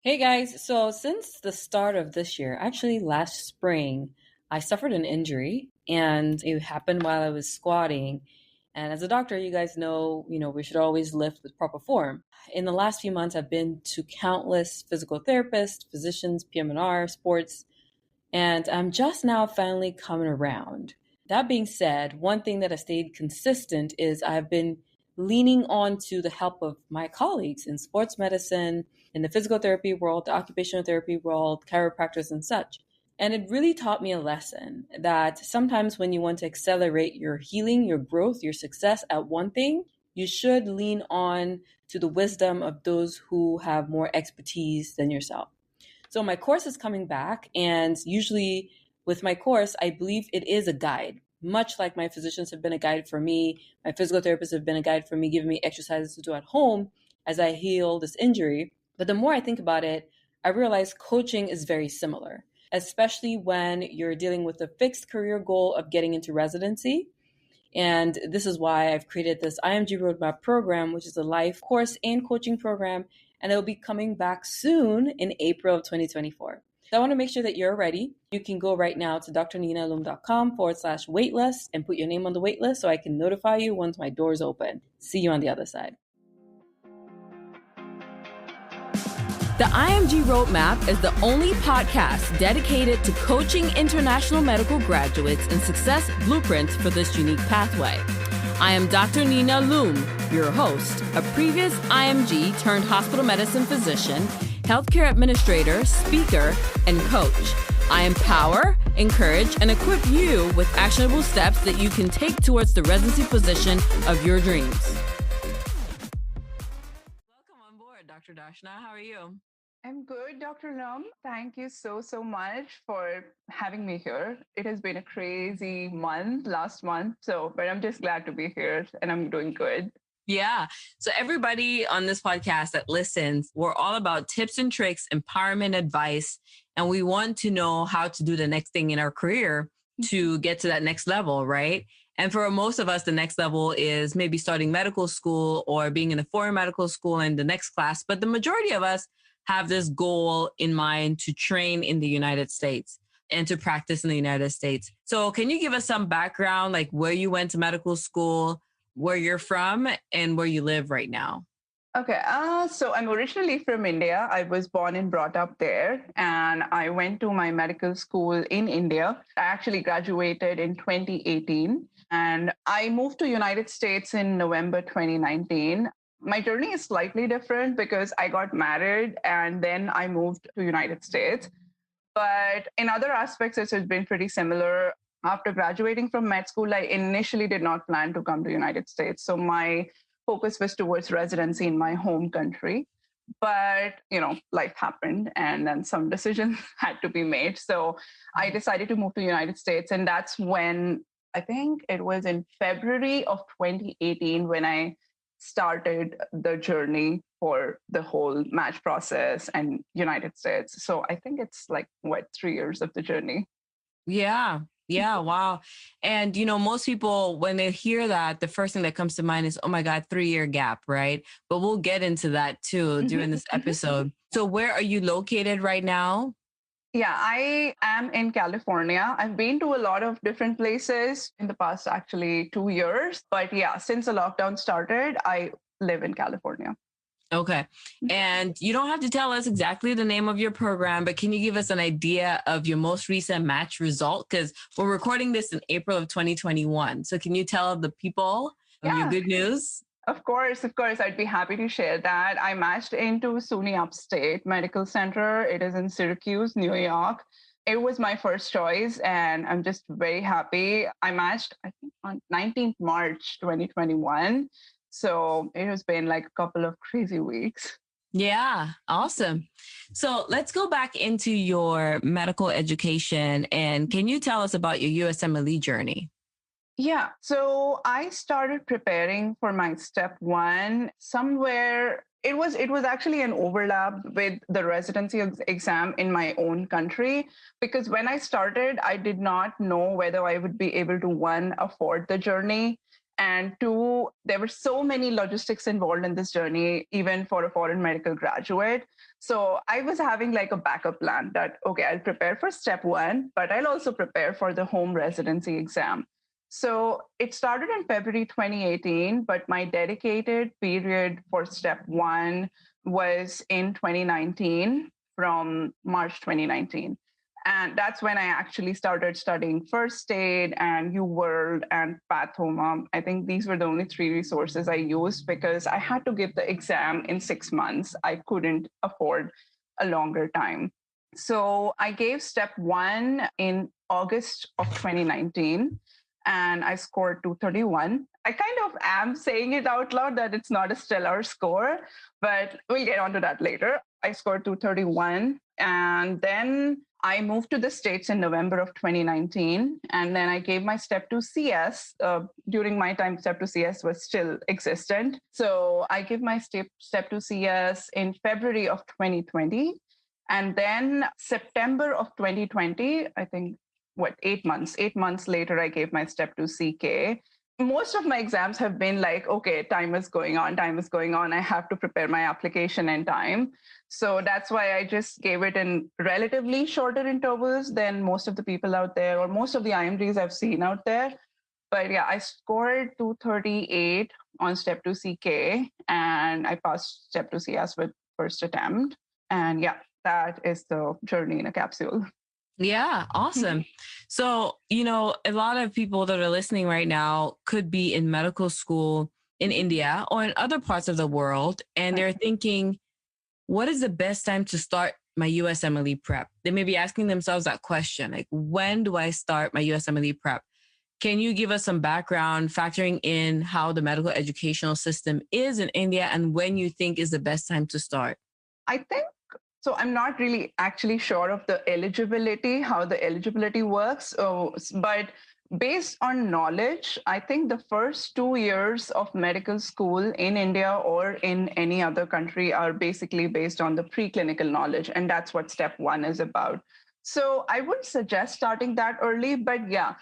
Hey guys, so since the start of this year, actually last spring, I suffered an injury and it happened while I was squatting. And as a doctor, you guys know, we should always lift with proper form. In the last few months, I've been to countless physical therapists, physicians, PM&R, sports, and I'm just now finally coming around. That being said, one thing that has stayed consistent is I've been leaning on to the help of my colleagues in sports medicine, in the physical therapy world, the occupational therapy world, chiropractors, and such. And it really taught me a lesson that sometimes when you want to accelerate your healing, your growth, your success at one thing, you should lean on to the wisdom of those who have more expertise than yourself. So my course is coming back, and usually with my course, I believe it is a guide. Much like my physicians have been a guide for me, my physical therapists have been a guide for me, giving me exercises to do at home as I heal this injury. But the more I think about it, I realize coaching is very similar, especially when you're dealing with a fixed career goal of getting into residency. And this is why I've created this IMG Roadmap Program, which is a life course and coaching program. And it will be coming back soon in April of 2024. So I want to make sure that you're ready. You can go right now to drninalum.com/waitlist and put your name on the waitlist so I can notify you once my doors open. See you on the other side. The IMG Roadmap is the only podcast dedicated to coaching international medical graduates in success blueprints for this unique pathway. I am Dr. Nina Loom, your host, a previous IMG turned hospital medicine physician, healthcare administrator, speaker, and coach. I empower, encourage, and equip you with actionable steps that you can take towards the residency position of your dreams. Welcome on board, Dr. Dashna. How are you? I'm good, Dr. Lum. Thank you so much for having me here. It has been a crazy last month. But I'm just glad to be here and I'm doing good. Yeah. So everybody on this podcast that listens, we're all about tips and tricks, empowerment advice, and we want to know how to do the next thing in our career to get to that next level, right? And for most of us, the next level is maybe starting medical school or being in a foreign medical school in the next class. But the majority of us have this goal in mind to train in the United States and to practice in the United States. So can you give us some background, like where you went to medical school, where you're from, and where you live right now? Okay, so I'm originally from India. I was born and brought up there, and I went to my medical school in India. I actually graduated in 2018, and I moved to United States in November 2019. My journey is slightly different because I got married and then I moved to United States. But in other aspects, it's been pretty similar. After graduating from med school, I initially did not plan to come to United States. So my focus was towards residency in my home country. But, life happened and then some decisions had to be made. So I decided to move to United States. And that's when, I think it was in February of 2018 when I started the journey for the whole match process and United States. So I think it's 3 years of the journey. Yeah. Wow. And, most people, when they hear that, the first thing that comes to mind is, oh my God, 3-year gap, right? But we'll get into that too during this episode. So where are you located right now? Yeah, I am in California. I've been to a lot of different places in the past, actually 2 years. But yeah, since the lockdown started, I live in California. Okay. And you don't have to tell us exactly the name of your program, but can you give us an idea of your most recent match result? Because we're recording this in April of 2021. So can you tell the people your good news? Of course. I'd be happy to share that. I matched into SUNY Upstate Medical Center. It is in Syracuse, New York. It was my first choice, and I'm just very happy. I matched, I think, on 19th March 2021. So it has been a couple of crazy weeks. Yeah, awesome. So let's go back into your medical education. And can you tell us about your USMLE journey? Yeah, so I started preparing for my step 1 somewhere. It was actually an overlap with the residency exam in my own country, because when I started, I did not know whether I would be able to, 1, afford the journey, and 2, there were so many logistics involved in this journey, even for a foreign medical graduate. So I was having like a backup plan that, okay, I'll prepare for step one, but I'll also prepare for the home residency exam. So it started in February 2018, but my dedicated period for step one was in 2019 from March 2019. And that's when I actually started studying first aid and UWorld and Pathoma. I think these were the only three resources I used because I had to give the exam in 6 months. I couldn't afford a longer time. So I gave step one in August of 2019 and I scored 231. I kind of am saying it out loud that it's not a stellar score, but we'll get onto that later. I scored 231. And then I moved to the States in November of 2019. And then I gave my step 2 CS. During my time, step 2 CS was still existent. So I gave my step 2 CS in February of 2020. And then September of 2020, I think, 8 months later, I gave my step 2 CK. Most of my exams have been like, okay, time is going on. I have to prepare my application in time. So that's why I just gave it in relatively shorter intervals than most of the people out there or most of the IMGs I've seen out there. But yeah, I scored 238 on step 2 CK and I passed step 2 CS with first attempt. And yeah, that is the journey in a capsule. Yeah, awesome. So, a lot of people that are listening right now could be in medical school in India or in other parts of the world, and they're thinking, what is the best time to start my USMLE prep? They may be asking themselves that question, like, when do I start my USMLE prep? Can you give us some background factoring in how the medical educational system is in India and when you think is the best time to start? I think so. I'm not really actually sure of the eligibility, how the eligibility works, but based on knowledge, I think the first 2 years of medical school in India or in any other country are basically based on the preclinical knowledge. And that's what step one is about. So I would suggest starting that early, but yeah,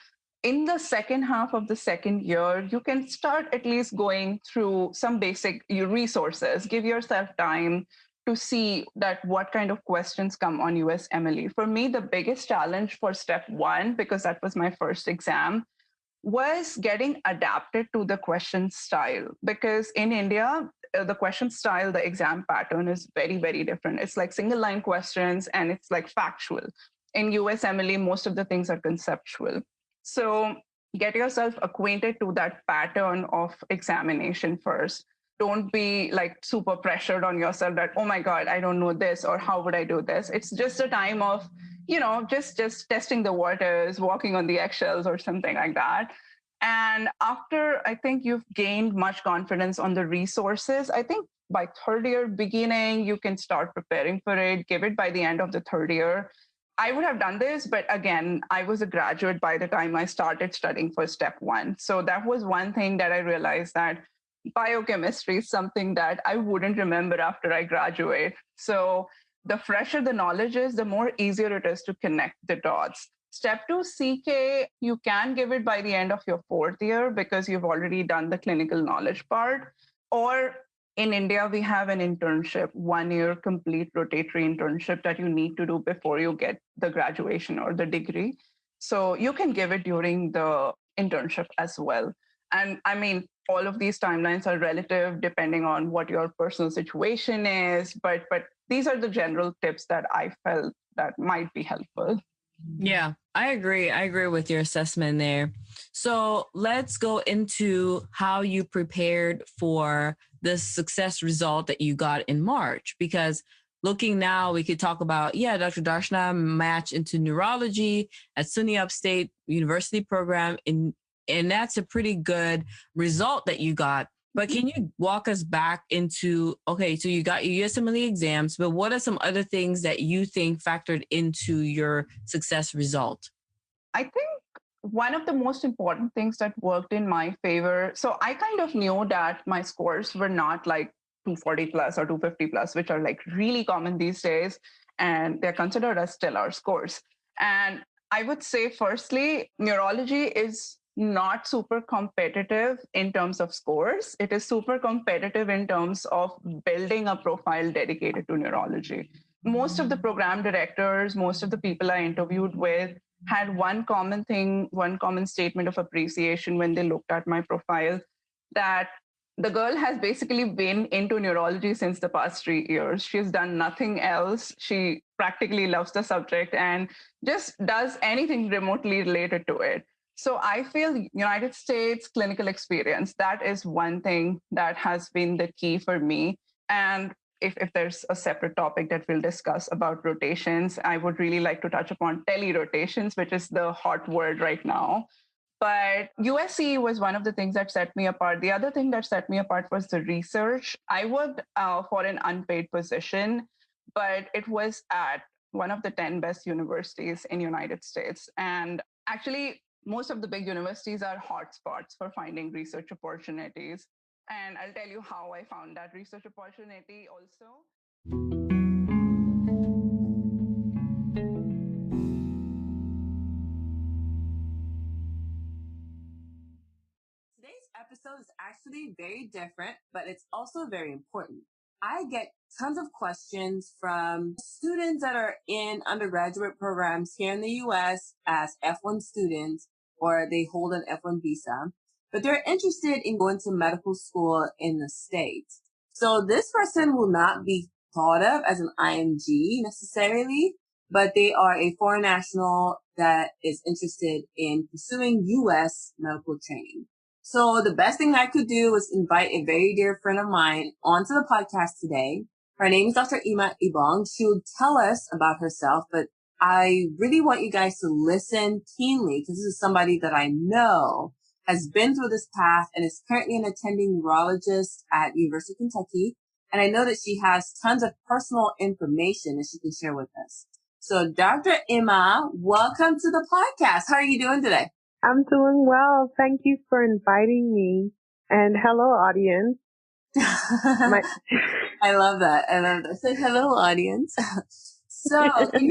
in the second half of the second year, you can start at least going through some basic resources, give yourself time to see that what kind of questions come on USMLE. For me, the biggest challenge for step one, because that was my first exam, was getting adapted to the question style. Because in India, the question style, the exam pattern is very, very different. It's like single line questions and it's like factual. In USMLE, most of the things are conceptual. So get yourself acquainted to that pattern of examination first. Don't be like super pressured on yourself that, oh my God, I don't know this, or how would I do this? It's just a time of, just testing the waters, walking on the eggshells or something like that. And after I think you've gained much confidence on the resources, I think by third year beginning, you can start preparing for it, give it by the end of the third year. I would have done this, but again, I was a graduate by the time I started studying for step one. So that was one thing that I realized, that biochemistry is something that I wouldn't remember after I graduate. So the fresher the knowledge is, the more easier it is to connect the dots. Step 2 CK, you can give it by the end of your fourth year because you've already done the clinical knowledge part. Or in India, we have an internship, 1 year complete rotatory internship that you need to do before you get the graduation or the degree. So you can give it during the internship as well. And I mean, all of these timelines are relative depending on what your personal situation is, but these are the general tips that I felt that might be helpful. Yeah, I agree. I agree with your assessment there. So let's go into how you prepared for the success result that you got in March, because looking now, we could talk about, Dr. Darshana matched into neurology at SUNY Upstate University program, and that's a pretty good result that you got. But can you walk us back into, okay, so you got your USMLE exams, but what are some other things that you think factored into your success result? I think one of the most important things that worked in my favor, so I kind of knew that my scores were not like 240 plus or 250 plus, which are like really common these days, and they're considered as stellar scores. And I would say, firstly, neurology is not super competitive in terms of scores. It is super competitive in terms of building a profile dedicated to neurology. Most of the program directors, most of the people I interviewed with had one common thing, one common statement of appreciation when they looked at my profile, that the girl has basically been into neurology since the past 3 years. She's done nothing else. She practically loves the subject and just does anything remotely related to it. So I feel United States clinical experience, that is one thing that has been the key for me. And if there's a separate topic that we'll discuss about rotations, I would really like to touch upon tele-rotations, which is the hot word right now. But USC was one of the things that set me apart. The other thing that set me apart was the research. I worked for an unpaid position, but it was at one of the 10 best universities in United States. And actually, most of the big universities are hotspots for finding research opportunities. And I'll tell you how I found that research opportunity also. Today's episode is actually very different, but it's also very important. I get tons of questions from students that are in undergraduate programs here in the US as F1 students, or they hold an F1 visa, but they're interested in going to medical school in the States. So this person will not be thought of as an IMG necessarily, but they are a foreign national that is interested in pursuing US medical training. So the best thing I could do was invite a very dear friend of mine onto the podcast today. Her name is Dr. Ima Ibong. She will tell us about herself, but I really want you guys to listen keenly because this is somebody that I know has been through this path and is currently an attending neurologist at University of Kentucky. And I know that she has tons of personal information that she can share with us. So Dr. Ima, welcome to the podcast. How are you doing today? I'm doing well. Thank you for inviting me. And hello, audience. I love that. I love that. So hello, audience. So can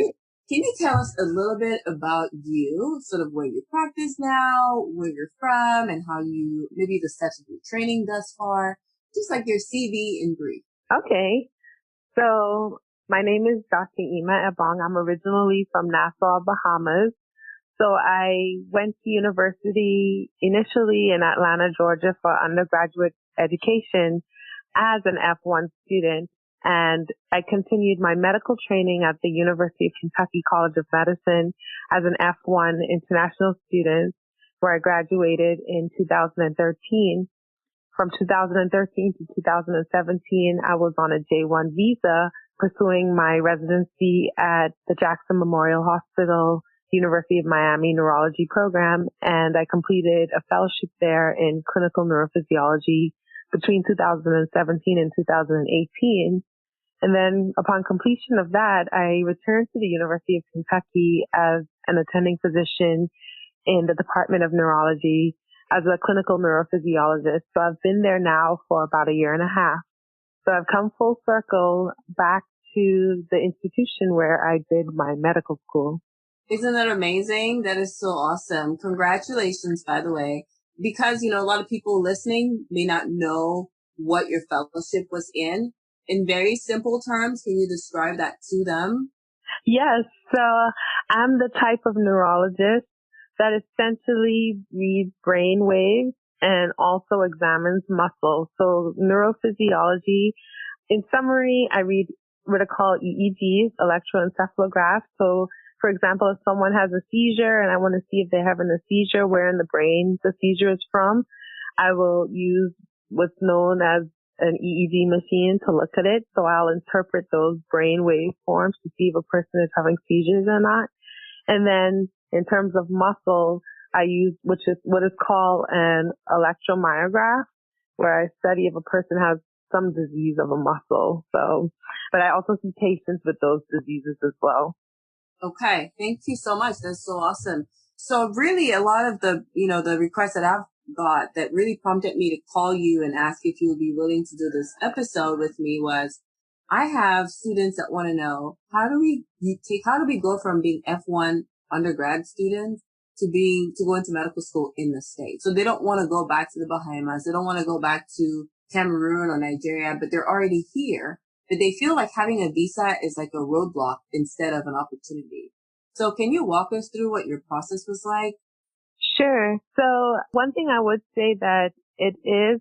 you tell us a little bit about you, sort of where you practice now, where you're from, and how you, maybe the steps of your training thus far, just like your CV in brief. Okay. So my name is Dr. Ima Ebong. I'm originally from Nassau, Bahamas. So I went to university initially in Atlanta, Georgia for undergraduate education as an F1 student. And I continued my medical training at the University of Kentucky College of Medicine as an F1 international student, where I graduated in 2013. From 2013 to 2017, I was on a J1 visa pursuing my residency at the Jackson Memorial Hospital, University of Miami Neurology Program, and I completed a fellowship there in clinical neurophysiology between 2017 and 2018. And then upon completion of that, I returned to the University of Kentucky as an attending physician in the Department of Neurology as a clinical neurophysiologist. So I've been there now for about a year and a half. So I've come full circle back to the institution where I did my medical school. Isn't that amazing? That is so awesome. Congratulations, by the way, because, a lot of people listening may not know what your fellowship was in. In very simple terms, can you describe that to them? Yes. So I'm the type of neurologist that essentially reads brain waves and also examines muscle. So neurophysiology, in summary, I read what are called EEGs, electroencephalographs. So for example, if someone has a seizure and I want to see if they're having a seizure, where in the brain the seizure is from, I will use what's known as an EEG machine to look at it. So I'll interpret those brain waveforms to see if a person is having seizures or not. And then in terms of muscle, I use what is called an electromyograph, where I study if a person has some disease of a muscle. So, but I also see patients with those diseases as well. Okay. Thank you so much. That's so awesome. So really a lot of the, the requests that I've got that really prompted me to call you and ask if you would be willing to do this episode with me was, I have students that want to know, how do we go from being F1 undergrad students to go into medical school in the States. So they don't want to go back to the Bahamas. They don't want to go back to Cameroon or Nigeria, but they're already here. But they feel like having a visa is like a roadblock instead of an opportunity. So can you walk us through what your process was like? Sure. So one thing I would say that it is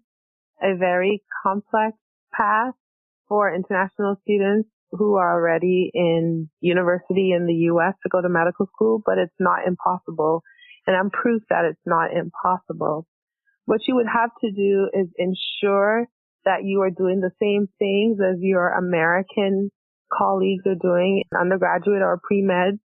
a very complex path for international students who are already in university in the U.S. to go to medical school, but it's not impossible. And I'm proof that it's not impossible. What you would have to do is ensure that you are doing the same things as your American colleagues are doing in undergraduate or pre-med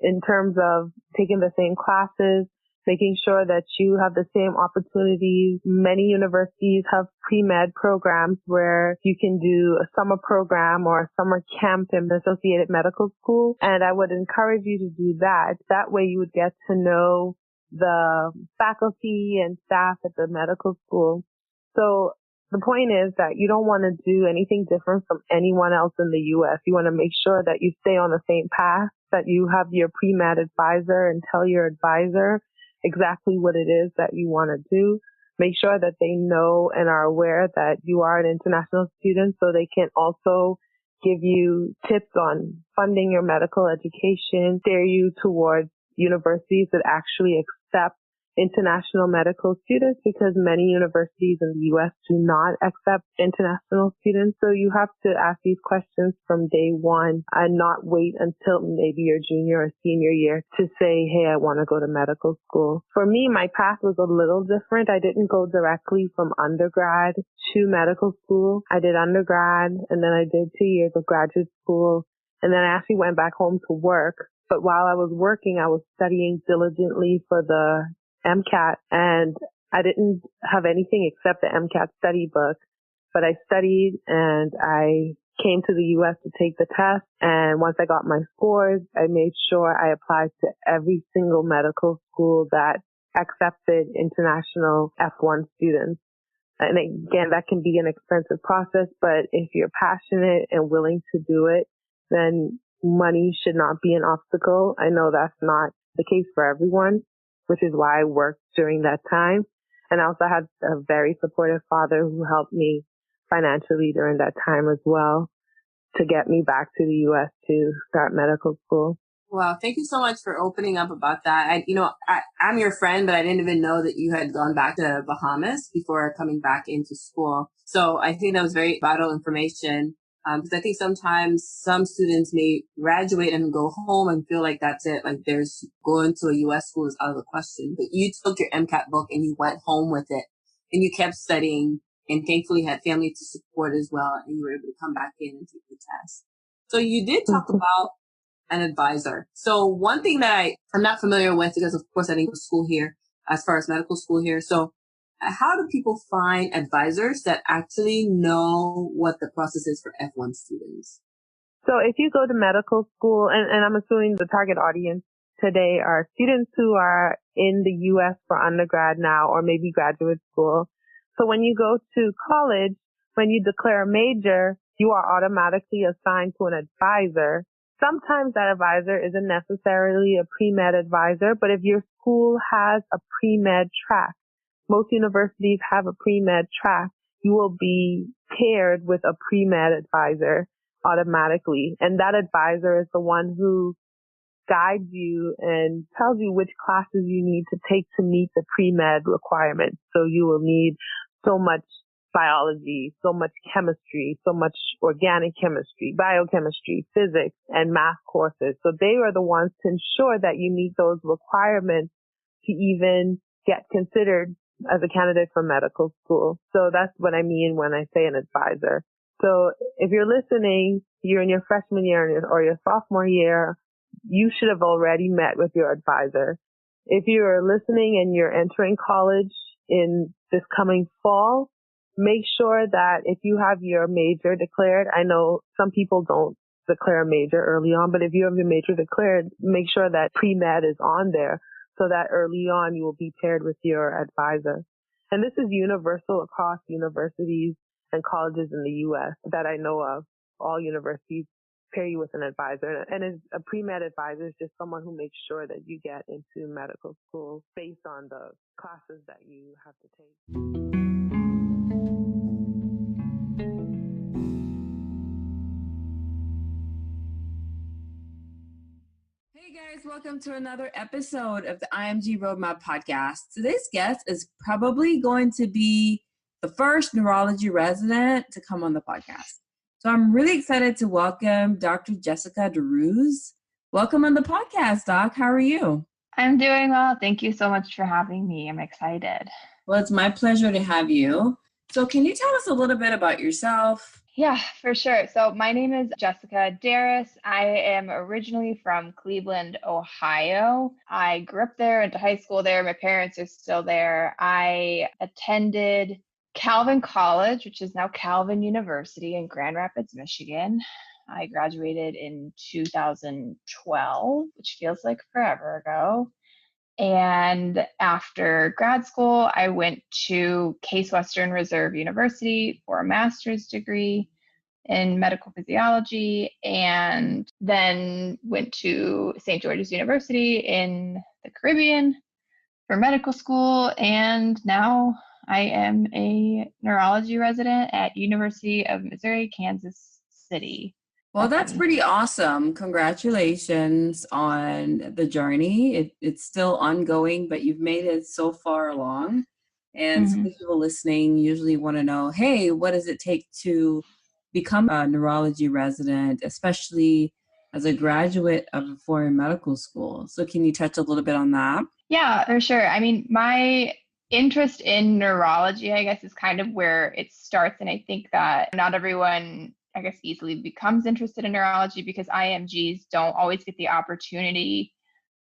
in terms of taking the same classes, making sure that you have the same opportunities. Many universities have pre-med programs where you can do a summer program or a summer camp in the associated medical school. And I would encourage you to do that. That way you would get to know the faculty and staff at the medical school. So the point is that you don't want to do anything different from anyone else in the U.S. You want to make sure that you stay on the same path, that you have your pre-med advisor and tell your advisor exactly what it is that you want to do. Make sure that they know and are aware that you are an international student so they can also give you tips on funding your medical education, steer you towards universities that actually accept international medical students, because many universities in the U.S. do not accept international students. So you have to ask these questions from day one and not wait until maybe your junior or senior year to say, hey, I want to go to medical school. For me, my path was a little different. I didn't go directly from undergrad to medical school. I did undergrad and then I did 2 years of graduate school. And then I actually went back home to work. But while I was working, I was studying diligently for the MCAT, and I didn't have anything except the MCAT study book, but I studied and I came to the U.S. to take the test. And once I got my scores, I made sure I applied to every single medical school that accepted international F1 students. And again, that can be an expensive process, but if you're passionate and willing to do it, then money should not be an obstacle. I know that's not the case for everyone, which is why I worked during that time. And I also had a very supportive father who helped me financially during that time as well to get me back to the U.S. to start medical school. Wow. Thank you so much for opening up about that. I'm your friend, but I didn't even know that you had gone back to Bahamas before coming back into school. So I think that was very vital information. Because I think sometimes some students may graduate and go home and feel like that's it. Like there's going to a U.S. school is out of the question. But you took your MCAT book and you went home with it and you kept studying and thankfully had family to support as well. And you were able to come back in and take the test. So you did talk about an advisor. So one thing that I'm not familiar with, because of course I didn't go to school here as far as medical school here. So how do people find advisors that actually know what the process is for F1 students? So if you go to medical school, and I'm assuming the target audience today are students who are in the U.S. for undergrad now or maybe graduate school. So when you go to college, when you declare a major, you are automatically assigned to an advisor. Sometimes that advisor isn't necessarily a pre-med advisor, but if your school has a pre-med track, most universities have a pre-med track, you will be paired with a pre-med advisor automatically. And that advisor is the one who guides you and tells you which classes you need to take to meet the pre-med requirements. So you will need so much biology, so much chemistry, so much organic chemistry, biochemistry, physics, and math courses. So they are the ones to ensure that you meet those requirements to even get considered as a candidate for medical school. So that's what I mean when I say an advisor. So if you're listening, you're in your freshman year or your sophomore year, you should have already met with your advisor. If you're listening and you're entering college in this coming fall, make sure that if you have your major declared, I know some people don't declare a major early on, but if you have your major declared, make sure that pre-med is on there, so that early on you will be paired with your advisor. And this is universal across universities and colleges in the U.S. that I know of. All universities pair you with an advisor. And a pre-med advisor is just someone who makes sure that you get into medical school based on the classes that you have to take. Hey guys, welcome to another episode of the IMG Roadmap podcast. Today's guest is probably going to be the first neurology resident to come on the podcast. So I'm really excited to welcome Dr. Jessica DeRuz. Welcome on the podcast, Doc. How are you? I'm doing well. Thank you so much for having me. I'm excited. Well, it's my pleasure to have you. So can you tell us a little bit about yourself? Yeah, for sure. So my name is Jessica Darris. I am originally from Cleveland, Ohio. I grew up there, went to high school there. My parents are still there. I attended Calvin College, which is now Calvin University in Grand Rapids, Michigan. I graduated in 2012, which feels like forever ago. And after grad school, I went to Case Western Reserve University for a master's degree in medical physiology, and then went to St. George's University in the Caribbean for medical school. And now I am a neurology resident at University of Missouri, Kansas City. Well, that's pretty awesome. Congratulations on the journey. It's still ongoing, but you've made it so far along. And some people listening usually want to know, hey, what does it take to become a neurology resident, especially as a graduate of a foreign medical school? So can you touch a little bit on that? Yeah, for sure. I mean, my interest in neurology, I guess, is kind of where it starts. And I think that not everyone, I guess, easily becomes interested in neurology because IMGs don't always get the opportunity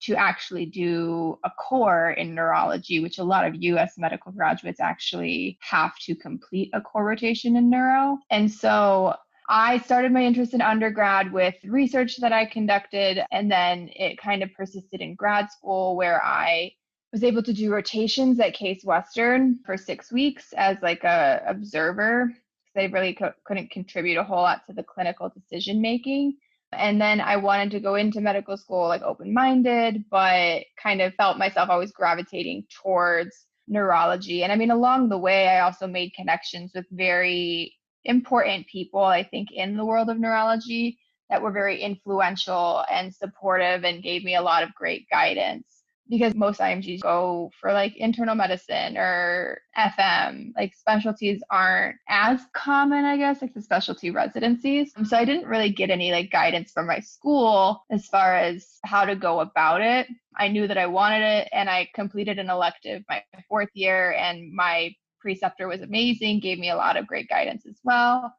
to actually do a core in neurology, which a lot of US medical graduates actually have to complete a core rotation in neuro. And so I started my interest in undergrad with research that I conducted, and then it kind of persisted in grad school where I was able to do rotations at Case Western for 6 weeks as like a observer. They really couldn't contribute a whole lot to the clinical decision making. And then I wanted to go into medical school like open-minded, but kind of felt myself always gravitating towards neurology. And I mean, along the way, I also made connections with very important people, I think, in the world of neurology that were very influential and supportive and gave me a lot of great guidance. Because most IMGs go for like internal medicine or FM, like specialties aren't as common, I guess, like the specialty residencies. So I didn't really get any like guidance from my school as far as how to go about it. I knew that I wanted it, and I completed an elective my 4th year, and my preceptor was amazing, gave me a lot of great guidance as well.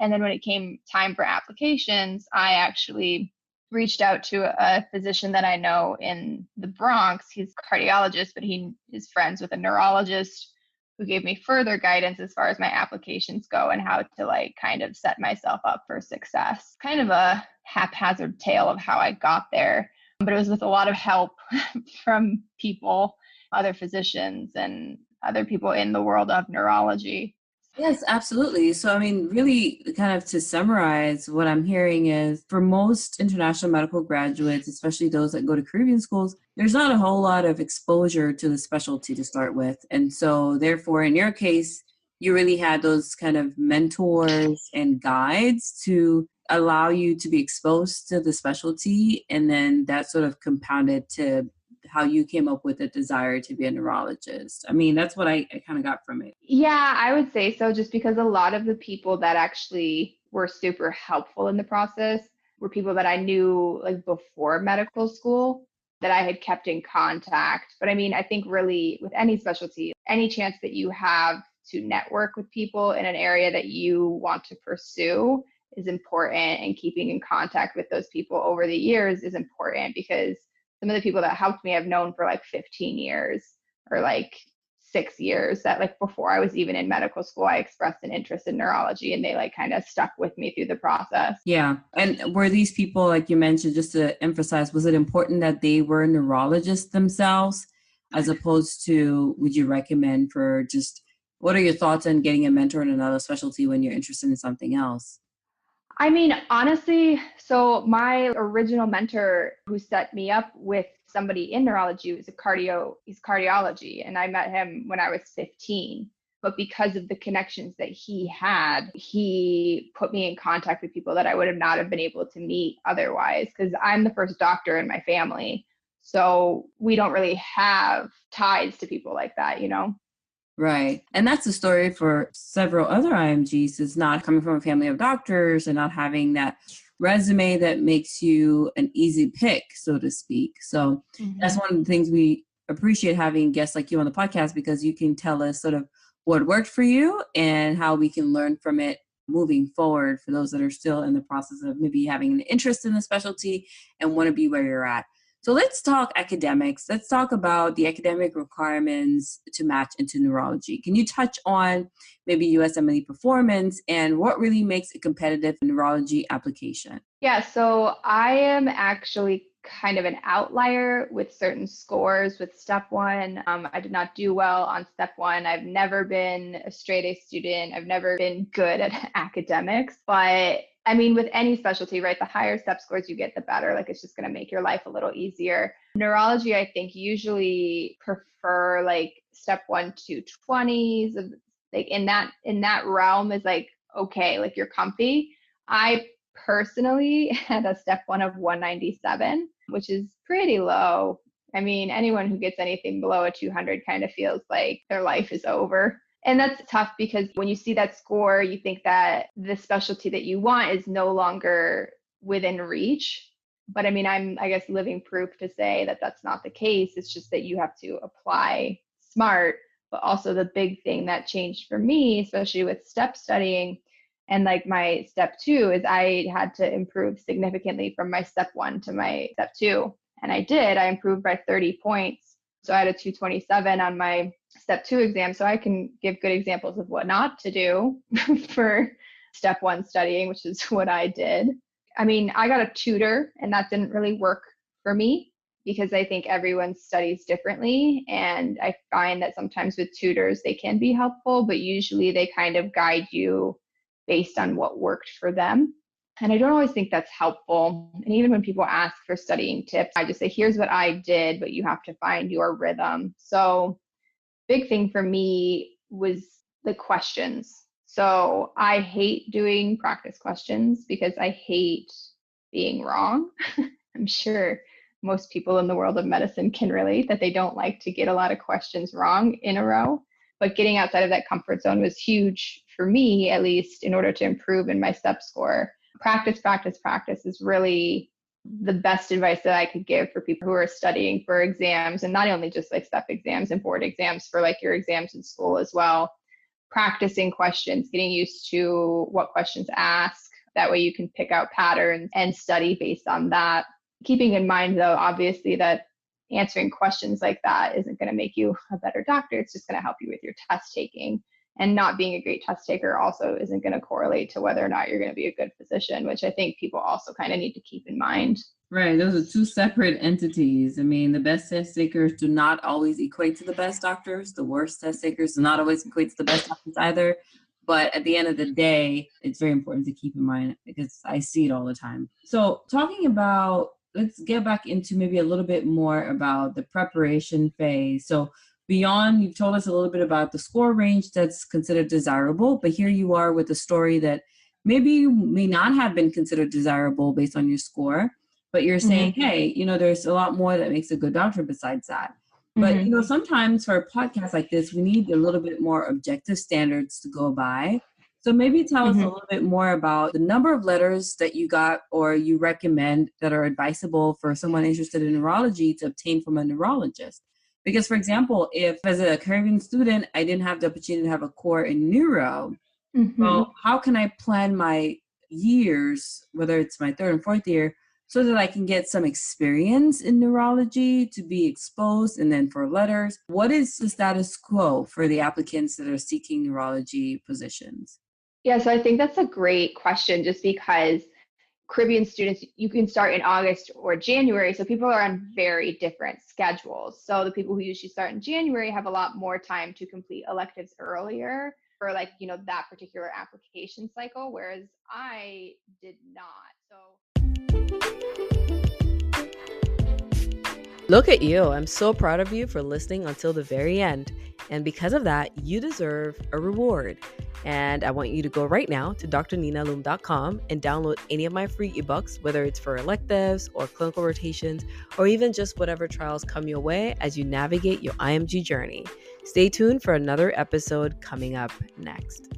And then when it came time for applications, I actually reached out to a physician that I know in the Bronx. He's a cardiologist, but he is friends with a neurologist who gave me further guidance as far as my applications go and how to like kind of set myself up for success. Kind of a haphazard tale of how I got there, but it was with a lot of help from people, other physicians, and other people in the world of neurology. Yes, absolutely. So, I mean, really kind of to summarize, what I'm hearing is for most international medical graduates, especially those that go to Caribbean schools, there's not a whole lot of exposure to the specialty to start with. And so therefore, in your case, you really had those kind of mentors and guides to allow you to be exposed to the specialty. And then that sort of compounded to how you came up with a desire to be a neurologist. I mean, that's what I kind of got from it. Yeah, I would say so, just because a lot of the people that actually were super helpful in the process were people that I knew like before medical school that I had kept in contact. But I mean, I think really with any specialty, any chance that you have to network with people in an area that you want to pursue is important, and keeping in contact with those people over the years is important, because some of the people that helped me I've known for like 15 years or like 6 years, that like before I was even in medical school, I expressed an interest in neurology, and they like kind of stuck with me through the process. Yeah. And were these people, like you mentioned, just to emphasize, was it important that they were neurologists themselves, as opposed to, would you recommend for just, what are your thoughts on getting a mentor in another specialty when you're interested in something else? I mean, honestly, so my original mentor who set me up with somebody in neurology was he's cardiology, and I met him when I was 15. But because of the connections that he had, he put me in contact with people that I would have not have been able to meet otherwise, because I'm the first doctor in my family. So we don't really have ties to people like that, you know? Right. And that's the story for several other IMGs, is not coming from a family of doctors and not having that resume that makes you an easy pick, so to speak. So that's one of the things we appreciate having guests like you on the podcast, because you can tell us sort of what worked for you and how we can learn from it moving forward for those that are still in the process of maybe having an interest in the specialty and want to be where you're at. So let's talk academics. Let's talk about the academic requirements to match into neurology. Can you touch on maybe USMLE performance and what really makes a competitive neurology application? Yeah, so I am actually kind of an outlier with certain scores with step one. I did not do well on step one. I've never been a straight A student. I've never been good at academics, but I mean, with any specialty, right, the higher step scores you get, the better. Like, it's just going to make your life a little easier. Neurology, I think, usually prefer like step 1 to 20s. Like in that realm is like, okay, like you're comfy. I personally had a step 1 of 197, which is pretty low. I mean, anyone who gets anything below a 200 kind of feels like their life is over. And that's tough because when you see that score, you think that the specialty that you want is no longer within reach. But I mean, I guess, living proof to say that that's not the case. It's just that you have to apply smart. But also the big thing that changed for me, especially with step studying and like my step 2, is I had to improve significantly from my step 1 to my step 2. And I did. I improved by 30 points. So I had a 227 on my step 2 exam. So I can give good examples of what not to do for step 1 studying, which is what I did. I mean, I got a tutor, and that didn't really work for me because I think everyone studies differently. And I find that sometimes with tutors, they can be helpful, but usually they kind of guide you based on what worked for them. And I don't always think that's helpful. And even when people ask for studying tips, I just say, here's what I did, but you have to find your rhythm. So big thing for me was the questions. So I hate doing practice questions because I hate being wrong. I'm sure most people in the world of medicine can relate that they don't like to get a lot of questions wrong in a row. But getting outside of that comfort zone was huge for me, at least in order to improve in my step score. Practice, practice, practice is really the best advice that I could give for people who are studying for exams, and not only just like step exams and board exams, for like your exams in school as well. Practicing questions, getting used to what questions ask. That way you can pick out patterns and study based on that. Keeping in mind, though, obviously, that answering questions like that isn't going to make you a better doctor. It's just going to help you with your test taking. And not being a great test taker also isn't going to correlate to whether or not you're going to be a good physician, which I think people also kind of need to keep in mind. Right. Those are two separate entities. I mean, the best test takers do not always equate to the best doctors. The worst test takers do not always equate to the best doctors either. But at the end of the day, it's very important to keep in mind because I see it all the time. So talking about, let's get back into maybe a little bit more about the preparation phase. So beyond, you've told us a little bit about the score range that's considered desirable, but here you are with a story that maybe you may not have been considered desirable based on your score, but you're saying, hey, there's a lot more that makes a good doctor besides that. But, sometimes for a podcast like this, we need a little bit more objective standards to go by. So maybe tell us a little bit more about the number of letters that you got or you recommend that are advisable for someone interested in neurology to obtain from a neurologist. Because, for example, if as a Caribbean student, I didn't have the opportunity to have a core in neuro, well, how can I plan my years, whether it's my 3rd and 4th year, so that I can get some experience in neurology to be exposed? And then for letters, what is the status quo for the applicants that are seeking neurology positions? Yeah, so I think that's a great question, just because Caribbean students, you can start in August or January. So people are on very different schedules. So the people who usually start in January have a lot more time to complete electives earlier. for like, that particular application cycle, whereas I did not. So look at you. I'm so proud of you for listening until the very end. And because of that, you deserve a reward. And I want you to go right now to drninalum.com and download any of my free ebooks, whether it's for electives or clinical rotations, or even just whatever trials come your way as you navigate your IMG journey. Stay tuned for another episode coming up next.